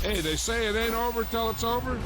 Hey, they say it ain't over till it's over.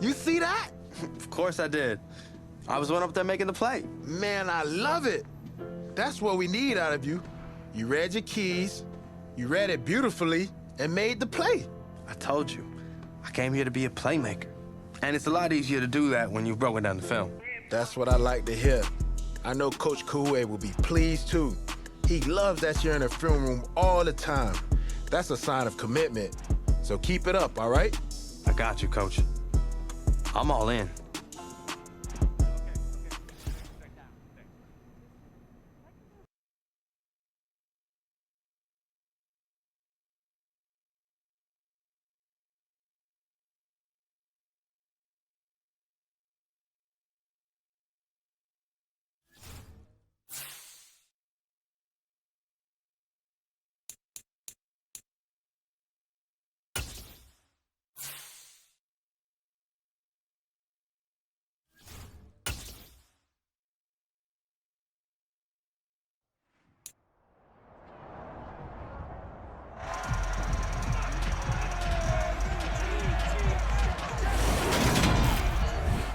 You see that? Of course I did. I was one up there making the play. Man, I love it. That's what we need out of you. You read your keys, you read it beautifully, and made the play. I told you, I came here to be a playmaker. And it's a lot easier to do that when you've broken down the film. That's what I like to hear. I know Coach Koué will be pleased too. He loves that you're in the film room all the time. That's a sign of commitment. So keep it up, all right? I got you, Coach. I'm all in.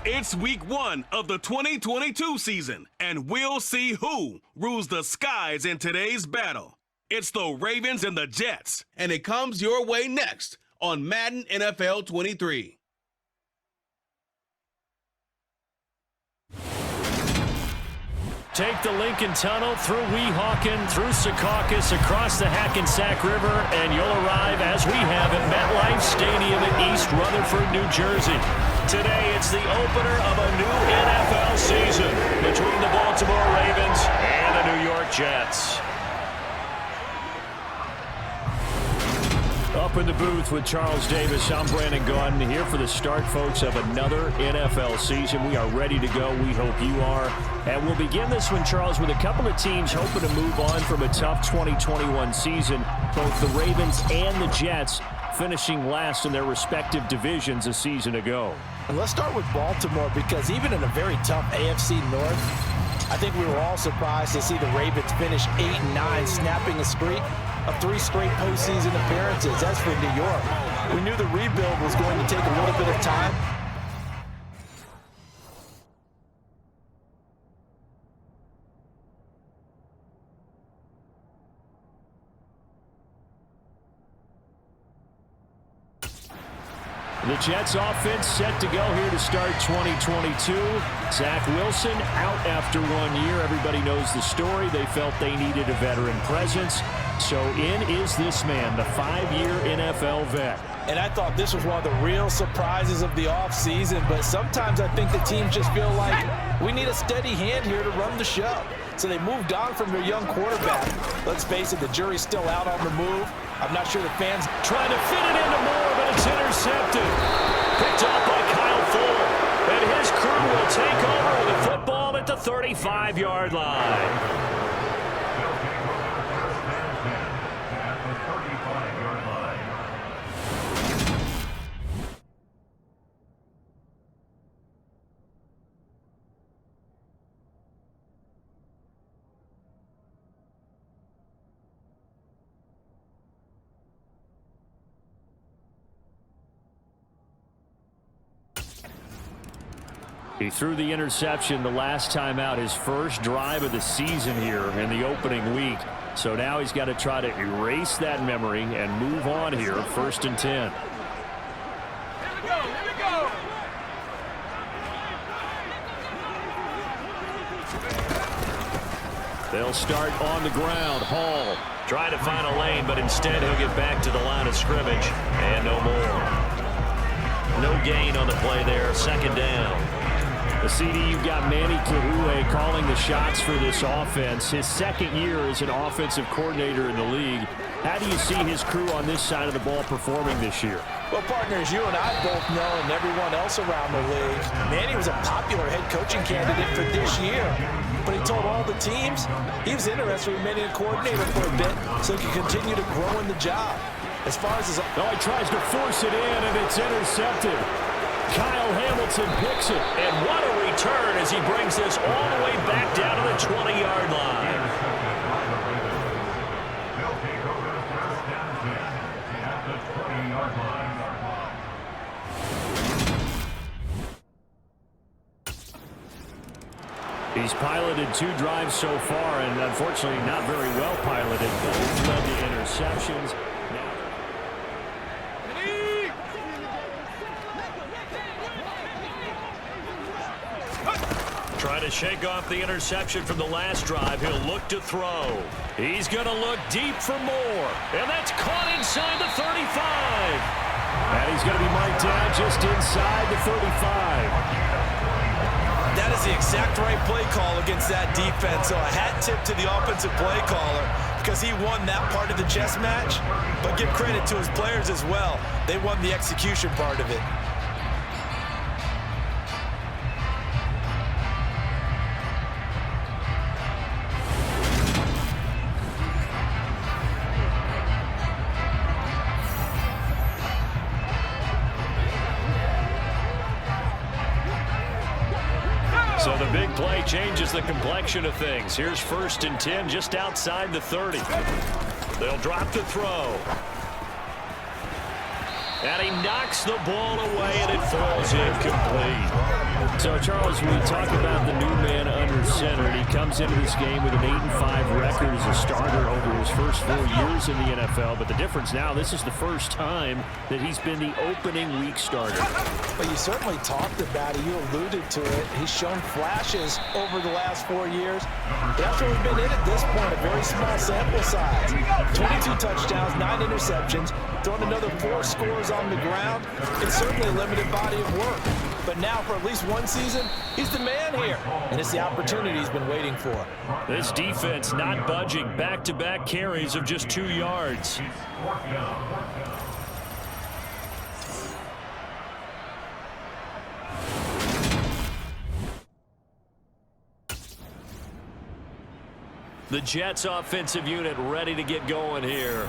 It's week 1 of the 2022 season, and we'll see who rules the skies in today's battle. It's the Ravens and the Jets, and it comes your way next on Madden NFL 23. Take the Lincoln Tunnel through Weehawken, through Secaucus, across the Hackensack River, and you'll arrive, as we have, at MetLife Stadium in East Rutherford, New Jersey. Today, it's the opener of a new NFL season between the Baltimore Ravens and the New York Jets. Up in the booth with Charles Davis, I'm Brandon Gaudin, here for the start, folks, of another NFL season. We are ready to go. We hope you are. And we'll begin this one, Charles, with a couple of teams hoping to move on from a tough 2021 season. Both the Ravens and the Jets finishing last in their respective divisions a season ago. And let's start with Baltimore, because even in a very tough AFC North, I think we were all surprised to see the Ravens finish 8-9, snapping a streak of 3 straight postseason appearances. As for New York, we knew the rebuild was going to take a little bit of time. The Jets offense set to go here to start 2022. Zach Wilson out after 1 year. Everybody knows the story. They felt they needed a veteran presence. So in is this man, the 5-year NFL vet. And I thought this was one of the real surprises of the offseason, but sometimes I think the teams just feel like we need a steady hand here to run the show. So they moved on from their young quarterback. Let's face it, the jury's still out on the move. I'm not sure the fans trying to fit it into Moore, but it's intercepted. Picked off by Kyle Fuller. And his crew will take over with the football at the 35-yard line. He threw the interception the last time out, his first drive of the season here in the opening week. So now he's got to try to erase that memory and move on here, 1st and 10. Here we go, here we go. They'll start on the ground. Hall trying to find a lane, but instead he'll get back to the line of scrimmage. And no more. No gain on the play there, 2nd down. The CD, you've got Manny Koué calling the shots for this offense. His 2nd year as an offensive coordinator in the league. How do you see his crew on this side of the ball performing this year? Well, partners, you and I both know, and everyone else around the league, Manny was a popular head coaching candidate for this year. But he told all the teams he was interested in remaining a coordinator for a bit so he could continue to grow in the job. As far as his... Oh, he tries to force it in, and it's intercepted. Kyle Hamilton picks it, and what a return as he brings this all the way back down to the 20-yard line. He's piloted 2 drives so far, and unfortunately not very well piloted. Both led to interceptions. Trying to shake off the interception from the last drive. He'll look to throw. He's going to look deep for more. And that's caught inside the 35. And he's going to be marked down just inside the 35. That is the exact right play call against that defense. So a hat tip to the offensive play caller because he won that part of the chess match. But give credit to his players as well. They won the execution part of it. So the big play changes the complexion of things. Here's 1st and 10 just outside the 30. They'll drop the throw. And he knocks the ball away, and it falls incomplete. So, Charles, we talk about the new man under center, and he comes into this game with an 8-5 record as a starter over his first 4 years in the NFL. But the difference now, this is the first time that he's been the opening week starter. Well, you certainly talked about it. You alluded to it. He's shown flashes over the last 4 years. But after we've been in at this point, a very small sample size. 22 touchdowns, 9 interceptions, throwing another 4 scores on the ground. It's certainly a limited body of work. But now, for at least one season, he's the man here. And it's the opportunity he's been waiting for. This defense not budging. Back-to-back carries of just 2 yards. The Jets offensive unit ready to get going here.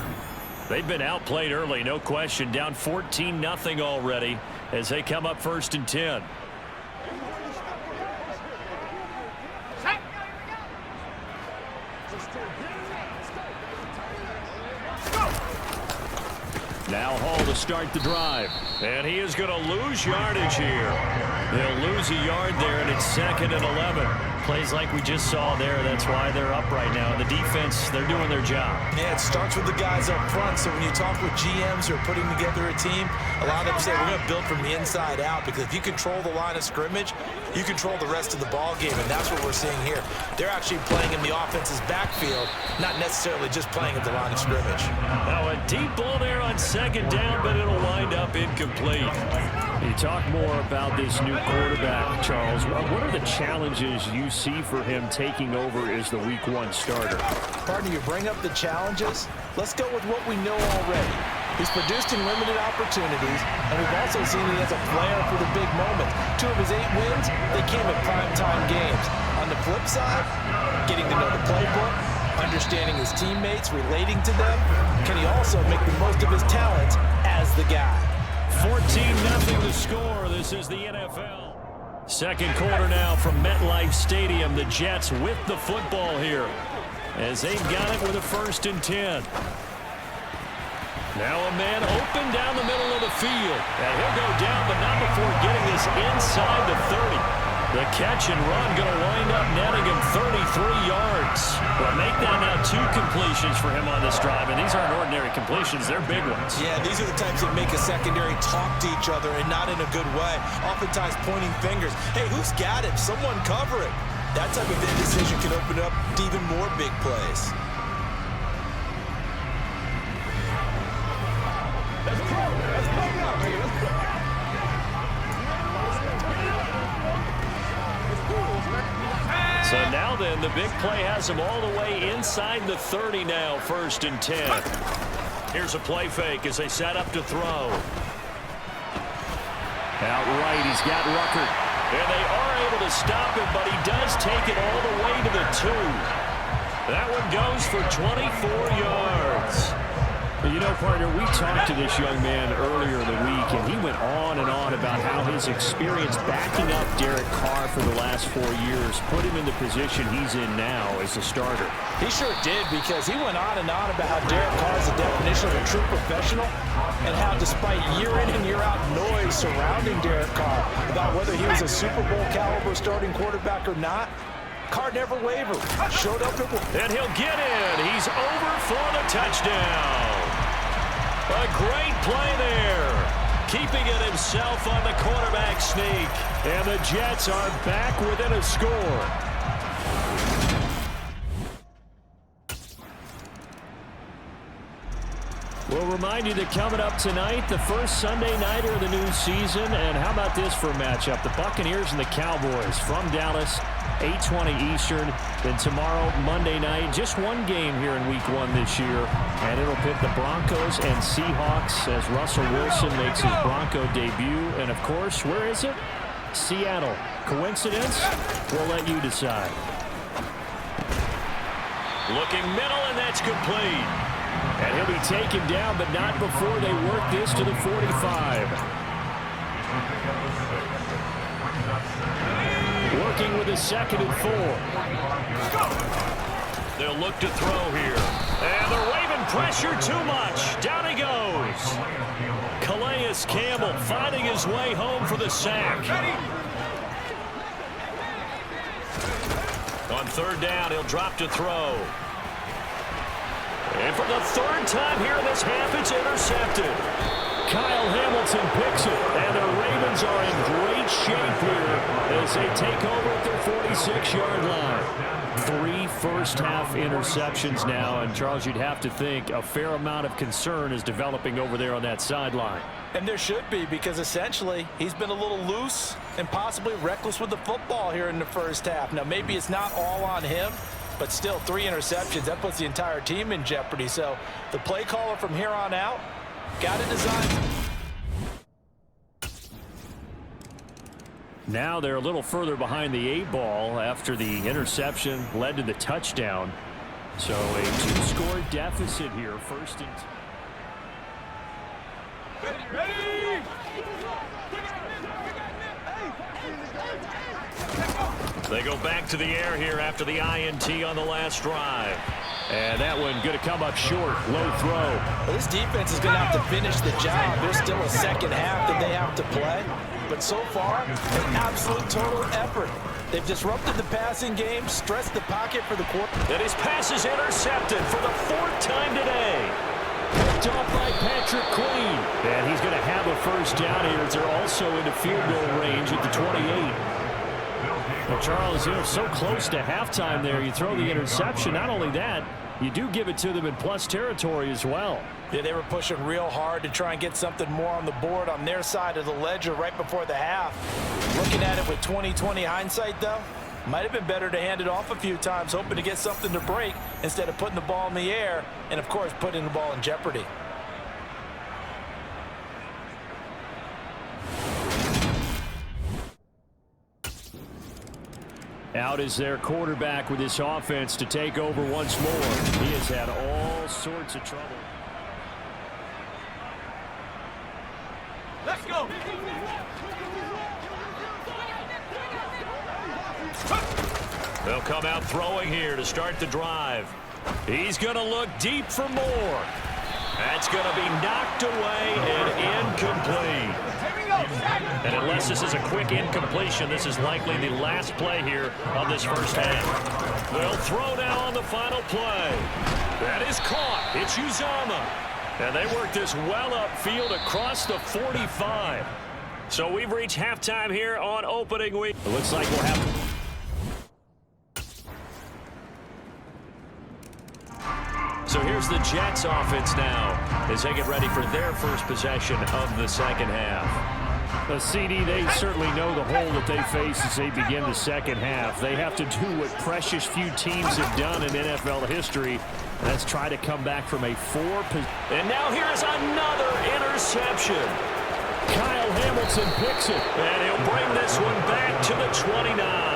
They've been outplayed early, no question. Down 14-0 already as they come up 1st and 10. Now Hall to start the drive. And he is going to lose yardage here. They'll lose a yard there, and it's 2nd and 11. Plays like we just saw there. That's why they're up right now. The defense, they're doing their job. Yeah, it starts with the guys up front. So when you talk with GMs who are putting together a team, a lot of them say we're going to build from the inside out because if you control the line of scrimmage, you control the rest of the ball game, and that's what we're seeing here. They're actually playing in the offense's backfield, not necessarily just playing at the line of scrimmage. Now a deep ball there on 2nd down, but it'll wind up incomplete. You talk more about this new quarterback, Charles. What are the challenges you see for him taking over as the Week 1 starter? Partner, you bring up the challenges. Let's go with what we know already. He's produced in limited opportunities, and we've also seen he has a flair for the big moments. 2 of his 8 wins, they came at primetime games. On the flip side, getting to know the playbook, understanding his teammates, relating to them. Can he also make the most of his talents as the guy? 14-0 the score. This is the NFL. Second quarter now from MetLife Stadium. The Jets with the football here as they've got it with a 1st and 10. Now a man open down the middle of the field. And he'll go down, but not before getting this inside the 30. The catch and run going to wind up netting him 33 yards. Well, make that now 2 completions for him on this drive, and these aren't ordinary completions. They're big ones. Yeah, these are the types that make a secondary talk to each other and not in a good way. Oftentimes pointing fingers. Hey, who's got him? Someone cover it. That type of indecision can open up to even more big plays. So now then, the big play has him all the way inside the 30 now, 1st and 10. Here's a play fake as they set up to throw. Out right, he's got Ruckert. And they are able to stop him, but he does take it all the way to the 2. That one goes for 24 yards. You know, partner, we talked to this young man earlier in the week, and he went on and on about how his experience backing up Derek Carr for the last 4 years put him in the position he's in now as a starter. He sure did, because he went on and on about how Derek Carr is the definition of a true professional and how despite year in and year out noise surrounding Derek Carr about whether he was a Super Bowl caliber starting quarterback or not, Carr never wavered. Showed up and he'll get in. He's over for the touchdown. A great play there. Keeping it himself on the quarterback sneak. And the Jets are back within a score. We'll remind you that coming up tonight, the first Sunday nighter of the new season. And how about this for a matchup? The Buccaneers and the Cowboys from Dallas, 8:20 Eastern. Then tomorrow, Monday night, just one game here in Week 1 this year. And it'll pit the Broncos and Seahawks as Russell Wilson makes his Bronco debut. And, of course, where is it? Seattle. Coincidence? We'll let you decide. Looking middle, and that's complete. And he'll be taken down, but not before they work this to the 45. Working with a 2nd and 4. They'll look to throw here. And the Raven pressure too much. Down he goes. Calais Campbell finding his way home for the sack. On 3rd down, he'll drop to throw. And for the 3rd time here in this half, it's intercepted. Kyle Hamilton picks it, and the Ravens are in great shape here as they take over at their 46-yard line. 3 first-half interceptions now, and Charles, you'd have to think a fair amount of concern is developing over there on that sideline. And there should be, because essentially he's been a little loose and possibly reckless with the football here in the first half. Now, maybe it's not all on him, but still 3 interceptions. That puts the entire team in jeopardy. So the play caller from here on out got to design. Now they're a little further behind the 8-ball after the interception led to the touchdown. So a 2-score deficit here. 1st and 10. Ready! They go back to the air here after the INT on the last drive. And that one going to come up short. Low throw. Well, this defense is going to have to finish the job. There's still a 2nd half that they have to play. But so far, an absolute total effort. They've disrupted the passing game, stressed the pocket for the quarter. And his pass is intercepted for the 4th time today. Picked off by Patrick Queen. And he's going to have a 1st down here as they're also into field goal range at the 28. Well, Charles, so close to halftime there. You throw the interception. Not only that, you do give it to them in plus territory as well. Yeah, they were pushing real hard to try and get something more on the board on their side of the ledger right before the half. Looking at it with 20/20 hindsight, though, might have been better to hand it off a few times, hoping to get something to break instead of putting the ball in the air and, of course, putting the ball in jeopardy. Out is their quarterback with his offense to take over once more. He has had all sorts of trouble. Let's go! They'll come out throwing here to start the drive. He's going to look deep for more. That's going to be knocked away and incomplete. And unless this is a quick incompletion, this is likely the last play here of this first half. They'll throw now on the final play. That is caught. It's Uzomah. And they work this well upfield across the 45. So we've reached halftime here on opening week. It looks like we'll have to... So here's the Jets offense now as they get ready for their first possession of the second half. CD, they certainly know the hole that they face as they begin the second half. They have to do what precious few teams have done in NFL history. That's try to come back from a 4-position. And now here's another interception. Kyle Hamilton picks it, and he'll bring this one back to the 29.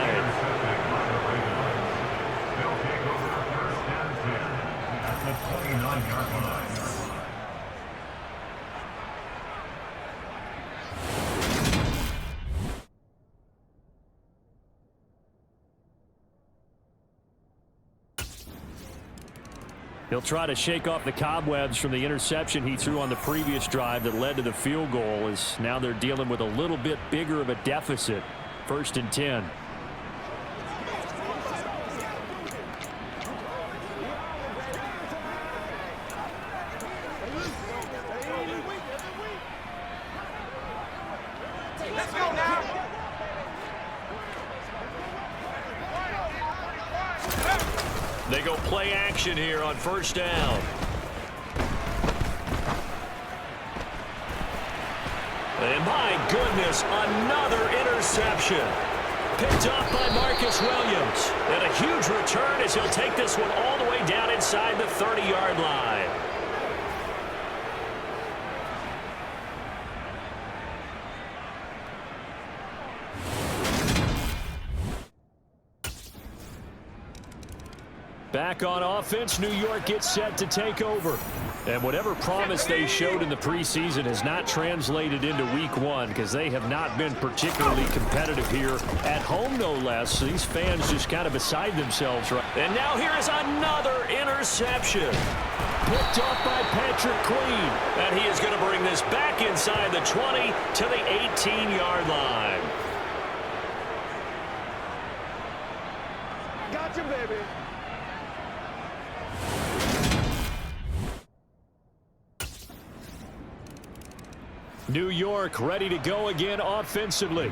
He'll try to shake off the cobwebs from the interception he threw on the previous drive that led to the field goal, as now they're dealing with a little bit bigger of a deficit. 1st and 10. They go play action here on first down. And my goodness, another interception. Picked off by Marcus Williams. And a huge return as he'll take this one all the way down inside the 30-yard line. Back on offense, New York gets set to take over. And whatever promise they showed in the preseason has not translated into week one because they have not been particularly competitive here at home, no less. So these fans just kind of beside themselves. Right? And now here is another interception. Picked off by Patrick Queen. And he is going to bring this back inside the 20 to the 18-yard line. Gotcha, baby. New York ready to go again offensively.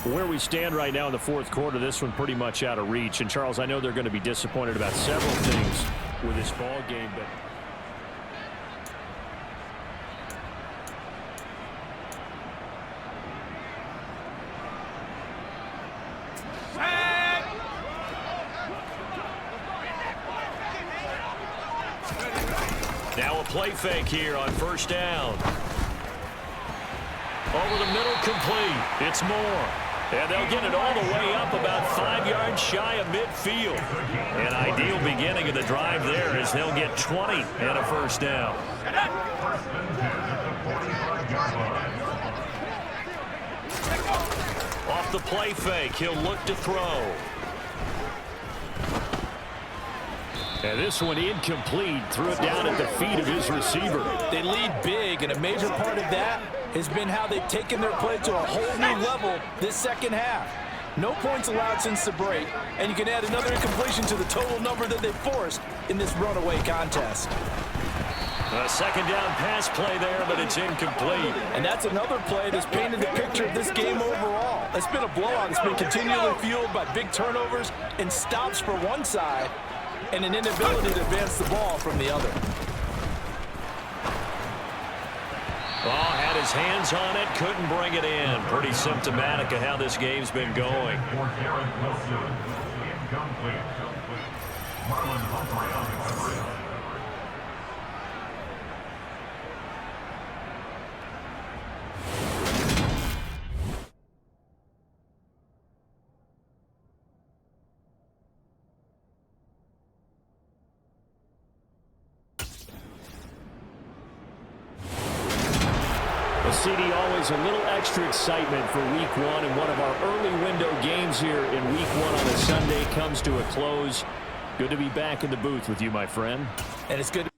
Where we stand right now in the fourth quarter, this one pretty much out of reach. And, Charles, I know they're going to be disappointed about several things with this ball game, but now a play fake here on first down. Over the middle, complete. It's Moore. And they'll get it all the way up about 5 yards shy of midfield. An ideal beginning of the drive there as they'll get 20 and a first down. Off the play fake, he'll look to throw. And this one incomplete. Threw it down at the feet of his receiver. They lead big, and a major part of that has been how they've taken their play to a whole new level this second half. No points allowed since the break, and you can add another incompletion to the total number that they forced in this runaway contest. A second down pass play there, but it's incomplete. And that's another play that's painted the picture of this game overall. It's been a blowout. It's been continually fueled by big turnovers and stops for one side and an inability to advance the ball from the other. Oh, had his hands on it, couldn't bring it in. Pretty symptomatic of how this game's been going. CD, always a little extra excitement for week one, and one of our early window games here in week one on a Sunday comes to a close. Good to be back in the booth with you, my friend. And it's good.